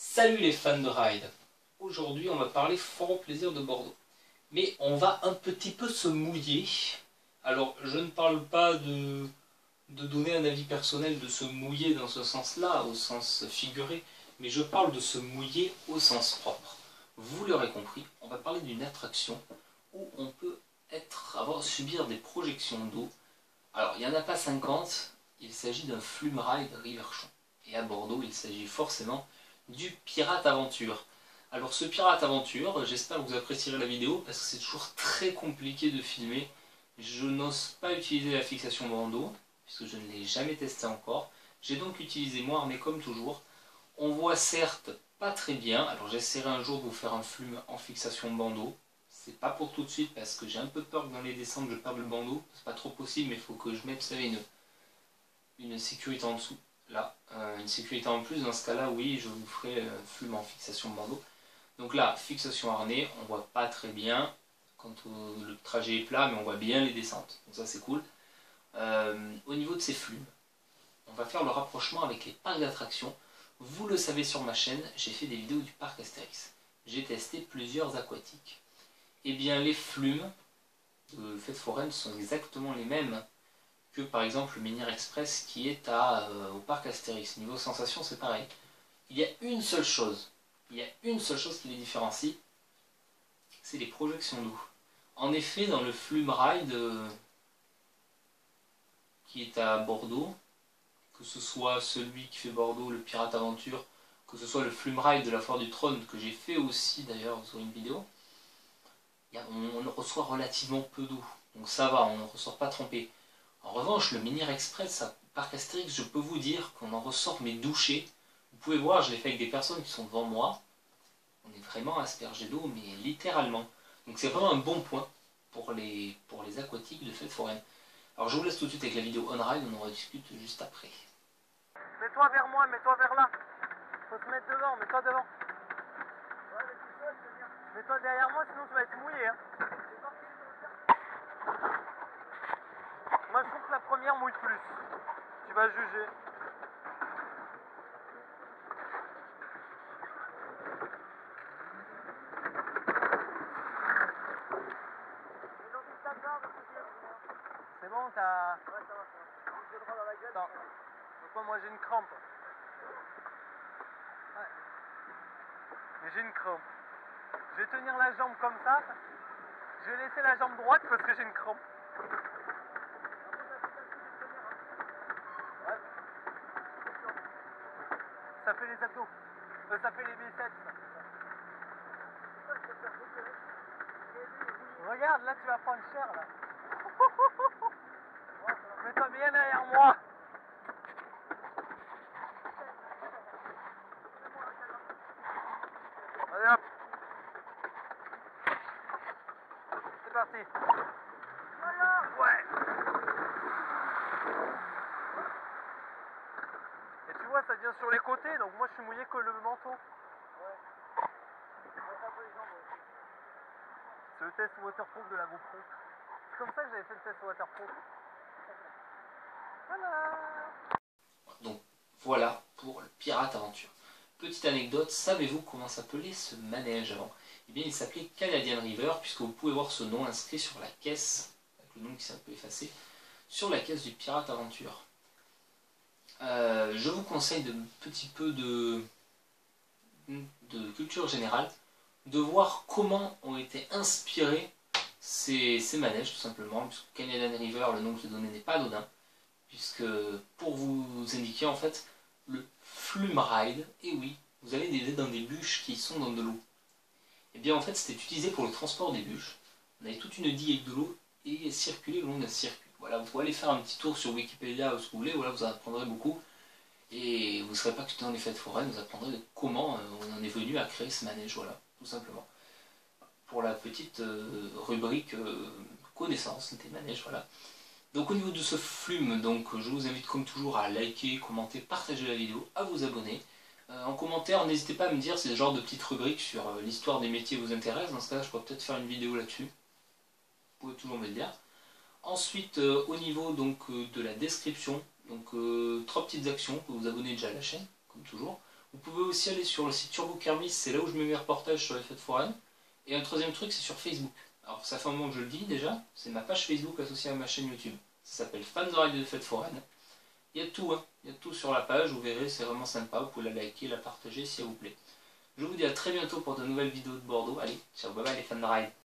Salut les fans de ride. Aujourd'hui on va parler fort plaisir de Bordeaux. Mais on va un petit peu se mouiller. Alors je ne parle pas de donner un avis personnel, de se mouiller dans ce sens-là, au sens figuré, mais je parle de se mouiller au sens propre. Vous l'aurez compris, on va parler d'une attraction où on peut subir des projections d'eau. Alors il n'y en a pas 50, il s'agit d'un Flume Ride Riverchon. Et à Bordeaux il s'agit forcément du Pirate Aventure. Alors ce Pirate Aventure, j'espère que vous apprécierez la vidéo parce que c'est toujours très compliqué de filmer. Je n'ose pas utiliser la fixation bandeau puisque je ne l'ai jamais testé encore. J'ai donc utilisé moi, mais comme toujours, on voit certes pas très bien. Alors j'essaierai un jour de vous faire un flume en fixation bandeau. C'est pas pour tout de suite parce que j'ai un peu peur que dans les descentes je perde le bandeau. C'est pas trop possible, mais il faut que je mette, vous savez, une sécurité en dessous. Là, une sécurité en plus, dans ce cas-là, oui, je vous ferai flume en fixation bandeau. Donc là, fixation harnais, on voit pas très bien quand le trajet est plat, mais on voit bien les descentes. Donc ça, c'est cool. Au niveau de ces flumes, on va faire le rapprochement avec les parcs d'attractions. Vous le savez sur ma chaîne, j'ai fait des vidéos du parc Astérix. J'ai testé plusieurs aquatiques. Et bien, les flumes de Fête Foraine sont exactement les mêmes que par exemple le Menhir Express qui est au parc Astérix. Niveau sensation, c'est pareil. Il y a une seule chose qui les différencie, c'est les projections d'eau. En effet, dans le Flume Ride qui est à Bordeaux, que ce soit celui qui fait Bordeaux, le Pirate Aventure, que ce soit le Flume Ride de la Foire du Trône, que j'ai fait aussi d'ailleurs sur une vidéo, on reçoit relativement peu d'eau. Donc ça va, on ne ressort pas trempé. En revanche, le Menhir Express à Parc Astérix, je peux vous dire qu'on en ressort mais douché. Vous pouvez voir, je l'ai fait avec des personnes qui sont devant moi. On est vraiment aspergé d'eau, mais littéralement. Donc c'est vraiment un bon point pour les aquatiques de Fête Foraine. Alors je vous laisse tout de suite avec la vidéo on-ride, on en rediscute juste après. Mets-toi vers moi, mets-toi vers là. Faut se mettre devant, mets-toi devant. Mets-toi derrière moi, sinon tu vas être mouillé. Hein. Moi je trouve que la première mouille plus. Tu vas juger. C'est bon, t'as... Ouais, ça va. J'ai le droit dans la gueule. Attends. Moi j'ai une crampe. Ouais. Mais j'ai une crampe. Je vais tenir la jambe comme ça. Je vais laisser la jambe droite parce que j'ai une crampe. Ouais. Ça fait les abdos. Ça fait les biceps. Regarde, là tu vas prendre cher là. Mets-toi bien derrière moi. Allez hop. C'est parti. Ouais. Et tu vois, ça vient sur les côtés, donc moi je suis mouillé que le manteau. Ouais. C'est le test waterproof de la GoPro. C'est comme ça que j'avais fait le test waterproof. Voilà. Donc voilà pour le Pirate Aventure. Petite anecdote, savez-vous comment s'appelait ce manège avant? Eh bien il s'appelait Canadian River, puisque vous pouvez voir ce nom inscrit sur la caisse, avec le nom qui s'est un peu effacé, sur la caisse du Pirate Aventure. Je vous conseille de petit peu de culture générale, de voir comment ont été inspirés ces manèges tout simplement, puisque Canadian River, le nom que j'ai donné n'est pas anodin, puisque pour vous indiquer en fait le Flume Ride, et oui, vous allez dans des bûches qui sont dans de l'eau. Et bien en fait c'était utilisé pour le transport des bûches. On avait toute une digue avec de l'eau et circuler le long d'un circuit. Voilà, vous pouvez aller faire un petit tour sur Wikipédia ou ce que vous voulez, voilà, vous en apprendrez beaucoup. Et vous ne serez pas que dans les fêtes foraines, vous apprendrez comment on en est venu à créer ce manège, voilà, tout simplement. Pour la petite rubrique connaissance des manèges, voilà. Donc au niveau de ce flume, donc, je vous invite comme toujours à liker, commenter, partager la vidéo, à vous abonner. En commentaire, n'hésitez pas à me dire si ce genre de petite rubrique sur l'histoire des métiers vous intéresse. Dans ce cas, je pourrais peut-être faire une vidéo là-dessus. Vous pouvez toujours me le dire. Ensuite, au niveau donc, de la description, donc 3 petites actions pour vous abonner déjà à la chaîne, comme toujours. Vous pouvez aussi aller sur le site Turbo Kermis, c'est là où je mets mes reportages sur les fêtes foraines. Et un troisième truc, c'est sur Facebook. Alors ça fait un moment que je le dis déjà, c'est ma page Facebook associée à ma chaîne YouTube. Ça s'appelle Fans de ride de fêtes foraines. Il y a tout, hein. Il y a tout sur la page, vous verrez, c'est vraiment sympa, vous pouvez la liker, la partager si elle vous plaît. Je vous dis à très bientôt pour de nouvelles vidéos de Bordeaux. Allez, ciao, bye bye les fans de ride.